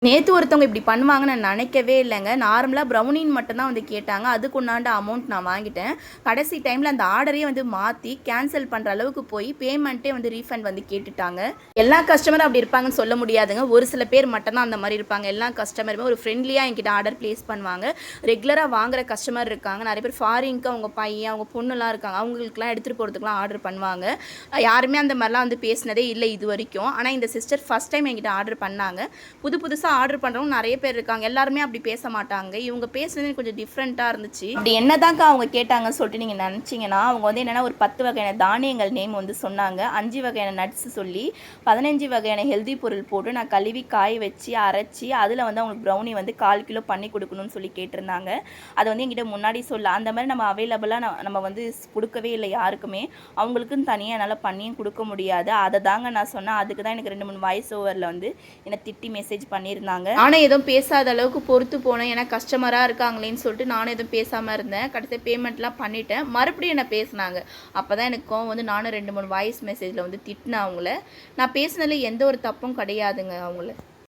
நேற்று ஒருத்தவங்க இப்படி பண்ணுவாங்கன்னு நான் நினைக்கவே இல்லைங்க. நார்மலாக ப்ரௌனின்னு மட்டும் தான் வந்து கேட்டாங்க. அதுக்கு உண்டான அமௌண்ட் நான் வாங்கிட்டேன். கடைசி டைமில் அந்த ஆர்டரையே வந்து மாற்றி கேன்சல் பண்ணுற அளவுக்கு போய் பேமெண்ட்டே வந்து ரீஃபண்ட் வந்து கேட்டுட்டாங்க. எல்லா கஸ்டமரும் அப்படி இருப்பாங்கன்னு சொல்ல முடியாதுங்க. ஒரு சில பேர் மட்டும்தான் அந்த மாதிரி இருப்பாங்க. எல்லா கஸ்டமருமே ஒரு ஃப்ரெண்ட்லியாக என்கிட்ட ஆர்டர் ப்ளேஸ் பண்ணுவாங்க. ரெகுலராக வாங்குற கஸ்டமர் இருக்காங்க. நிறைய பேர் ஃபாரினுக்கு அவங்க பையன் அவங்க பொண்ணுலாம் இருக்காங்க. அவங்களுக்குலாம் எடுத்துகிட்டு போகிறதுக்குலாம் ஆர்டர் பண்ணுவாங்க. யாருமே அந்த மாதிரிலாம் வந்து பேசினதே இல்லை இது வரைக்கும். ஆனால் இந்த சிஸ்டர் ஃபஸ்ட் டைம் என்கிட்ட ஆர்டர் பண்ணாங்க. புதுசாக ஆர்டர் பண்ணுறவங்க நிறைய பேர் இருக்காங்க. எல்லாருமே அப்படி பேச மாட்டாங்க. இவங்க பேசுனது கொஞ்சம் டிஃப்ரெண்ட்டாக இருந்துச்சு. அப்படி என்னதாக்கா அவங்க கேட்டாங்கன்னு சொல்லிட்டு நீங்கள் நினச்சிங்கன்னா, அவங்க வந்து என்னென்னா ஒரு 10 வகையான தானியங்கள் நேம் வந்து சொன்னாங்க. 5 வகையான நட்ஸ் சொல்லி 15 வகையான ஹெல்தி பொருள் போட்டு நான் கழுவி காய வச்சு அரைச்சி அதில் வந்து அவங்களுக்கு ப்ரௌனி வந்து 1/4 கிலோ பண்ணி கொடுக்கணும்னு சொல்லி கேட்டிருந்தாங்க. அதை வந்து என்கிட்ட முன்னாடி சொல்ல அந்த மாதிரி நம்ம அவைலபிளாக நம்ம வந்து கொடுக்கவே இல்லை யாருக்குமே. அவங்களுக்குன்னு தனியாக என்னால் பண்ணியும் கொடுக்க முடியாது. அதை தாங்க நான் சொன்னேன். அதுக்கு தான் எனக்கு 2-3 வாய்ஸ் ஓவரில் வந்து என்னை திட்டி மெசேஜ் பண்ணியிருந்தாங்க. நானும் எதுவும் பேசாத அளவுக்கு பொறுத்து போனேன். ஏன்னா கஸ்டமராக இருக்காங்களேன்னு சொல்லிட்டு நானும் எதுவும் பேசாமல் இருந்தேன். கடைசி பேமெண்ட்லாம் பண்ணிட்டேன். மறுபடியும் என்ன பேசினாங்க. அப்போ தான் எனக்கு கோவம் வந்து நானும் 2-3 வாய்ஸ் மெசேஜில் வந்து திட்டினேன் அவங்கள. நான் பேசினதில் எந்த ஒரு தப்பும் கிடையாதுங்க அவங்கள.